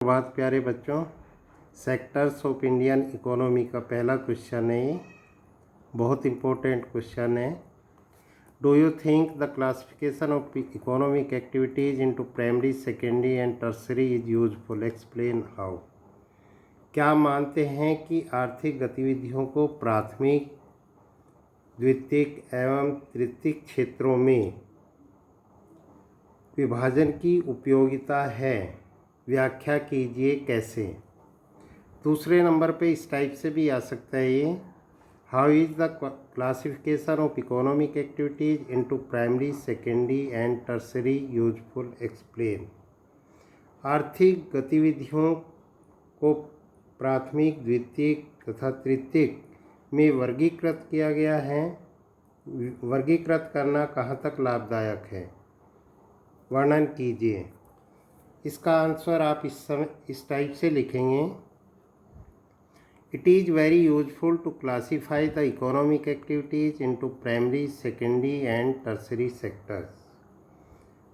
बहुत प्यारे बच्चों, सेक्टर्स ऑफ इंडियन इकोनॉमी का पहला क्वेश्चन है। ये बहुत इम्पोर्टेंट क्वेश्चन है। Do you think the classification of economic activities into primary, secondary and tertiary is useful? Explain how. क्या मानते हैं कि आर्थिक गतिविधियों को प्राथमिक, द्वितीयक एवं तृतीयक क्षेत्रों में विभाजन की उपयोगिता है? व्याख्या कीजिए कैसे। दूसरे नंबर पे इस टाइप से भी आ सकता है ये, how is the classification of economic activities into primary, secondary and tertiary useful? Explain. आर्थिक गतिविधियों को प्राथमिक, द्वितीयक तथा तृतीयक में वर्गीकृत किया गया है। वर्गीकृत करना कहाँ तक लाभदायक है, वर्णन कीजिए। इसका आंसर आप इस टाइप से लिखेंगे, it is very useful to classify the economic activities into primary, secondary and tertiary sectors.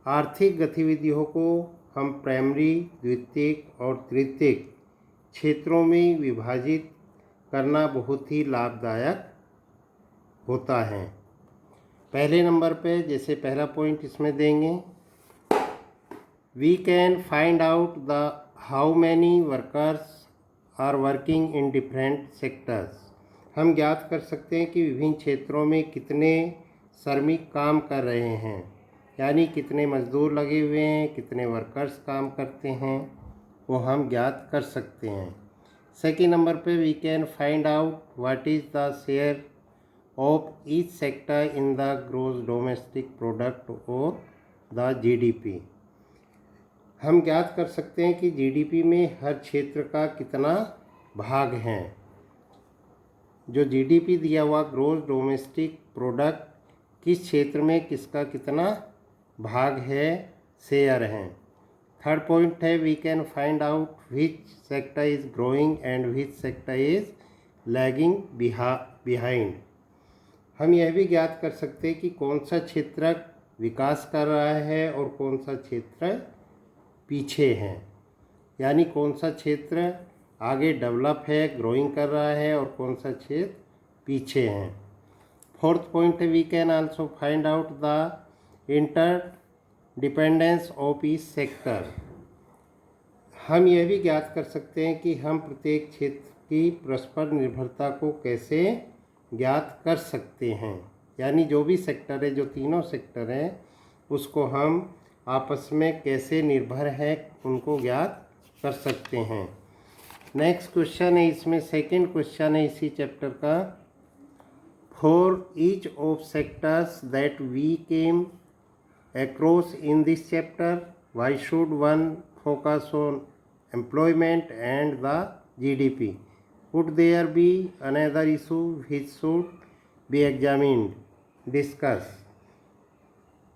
आर्थिक गतिविधियों को हम प्राइमरी, द्वितीयक और तृतीयक क्षेत्रों में विभाजित करना बहुत ही लाभदायक होता है। पहले नंबर पे जैसे पहला पॉइंट इसमें देंगे, we can find out the how many workers are working in different sectors। हम ज्ञात कर सकते हैं कि विभिन्न क्षेत्रों में कितने श्रमिक काम कर रहे हैं, यानी कितने मजदूर लगे हुए हैं, कितने वर्कर्स काम करते हैं, वो हम ज्ञात कर सकते हैं। सेकेंड नंबर पे we can find out what is the share of each sector in the gross domestic product और the GDP। हम ज्ञात कर सकते हैं कि जीडीपी में हर क्षेत्र का कितना भाग है। जो जीडीपी दिया हुआ ग्रोस डोमेस्टिक प्रोडक्ट किस क्षेत्र में किसका कितना भाग है, शेयर है। थर्ड पॉइंट है, we can find out which sector is growing and which sector is lagging behind. हम यह भी ज्ञात कर सकते हैं कि कौन सा क्षेत्र विकास कर रहा है और कौन सा क्षेत्र पीछे हैं, यानी कौन सा क्षेत्र आगे डेवलप है, ग्रोइंग कर रहा है, और कौन सा क्षेत्र पीछे हैं। फोर्थ पॉइंट है, we can also find out the interdependence of each sector. हम यह भी ज्ञात कर सकते हैं कि हम प्रत्येक क्षेत्र की परस्पर निर्भरता को कैसे ज्ञात कर सकते हैं, यानी जो भी सेक्टर है, जो तीनों सेक्टर हैं, उसको हम आपस में कैसे निर्भर है उनको ज्ञात कर सकते हैं। नेक्स्ट क्वेश्चन है, इसमें सेकंड क्वेश्चन है इसी चैप्टर का, for each of sectors that we came across in this chapter why should one focus on employment and the GDP? Would there be another issue which should be examined, discuss.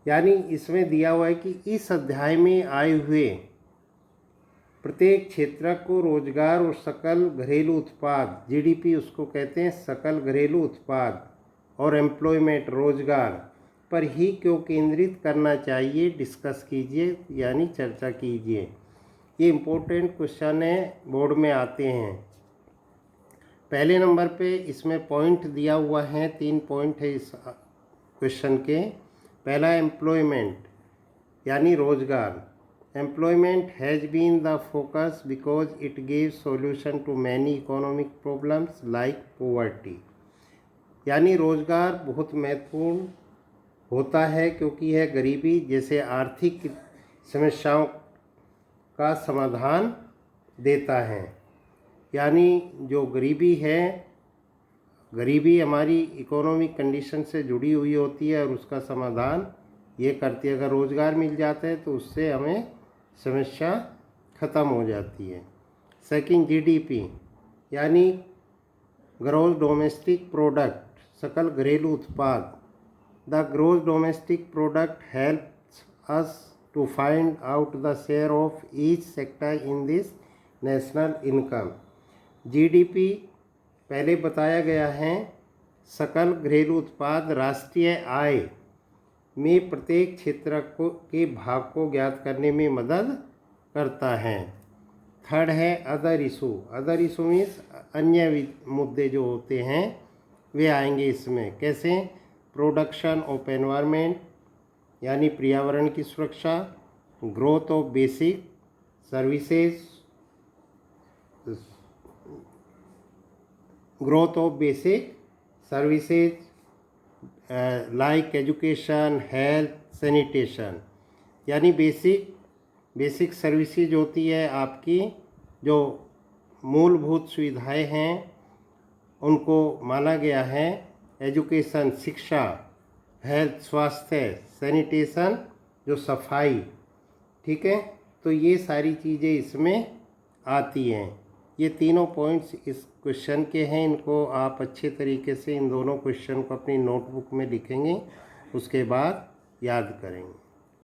यानी इसमें दिया हुआ है कि इस अध्याय में आए हुए प्रत्येक क्षेत्र को रोजगार और सकल घरेलू उत्पाद, जीडीपी उसको कहते हैं, सकल घरेलू उत्पाद, और एम्प्लॉयमेंट रोजगार पर ही क्यों केंद्रित करना चाहिए, डिस्कस कीजिए, यानी चर्चा कीजिए। ये इम्पोर्टेंट क्वेश्चन है, बोर्ड में आते हैं। पहले नंबर पे इसमें पॉइंट दिया हुआ है, 3 पॉइंट है इस क्वेश्चन के। पहला एम्प्लॉयमेंट यानी रोजगार। Employment has been the focus because it gives solution to many economic problems like poverty. यानी रोजगार बहुत महत्वपूर्ण होता है क्योंकि यह गरीबी जैसे आर्थिक समस्याओं का समाधान देता है। यानी जो गरीबी है, गरीबी हमारी इकोनॉमिक कंडीशन से जुड़ी हुई होती है और उसका समाधान ये करती है। अगर रोज़गार मिल जाता है तो उससे हमें समस्या ख़त्म हो जाती है। सेकंड, जीडीपी यानी ग्रॉस डोमेस्टिक प्रोडक्ट, सकल घरेलू उत्पाद। The gross domestic product helps us to find out the share of each sector in this national income. GDP पहले बताया गया है, सकल घरेलू उत्पाद राष्ट्रीय आय में प्रत्येक क्षेत्र के भाग को ज्ञात करने में मदद करता है। थर्ड है other issue. Other issue means अन्य मुद्दे जो होते हैं वे आएंगे इसमें। कैसे? प्रोडक्शन ऑफ एनवायरनमेंट यानी पर्यावरण की सुरक्षा, growth of basic services, growth of basic services like education, health, sanitation। यानी बेसिक सर्विसेज होती है आपकी, जो मूलभूत सुविधाएं हैं उनको माना गया है। एजुकेशन शिक्षा, हेल्थ स्वास्थ्य, सैनिटेशन जो सफाई, ठीक है। तो ये सारी चीज़ें इसमें आती हैं। ये तीनों पॉइंट्स इस क्वेश्चन के हैं। इनको आप अच्छे तरीके से इन दोनों क्वेश्चन को अपनी नोटबुक में लिखेंगे, उसके बाद याद करेंगे।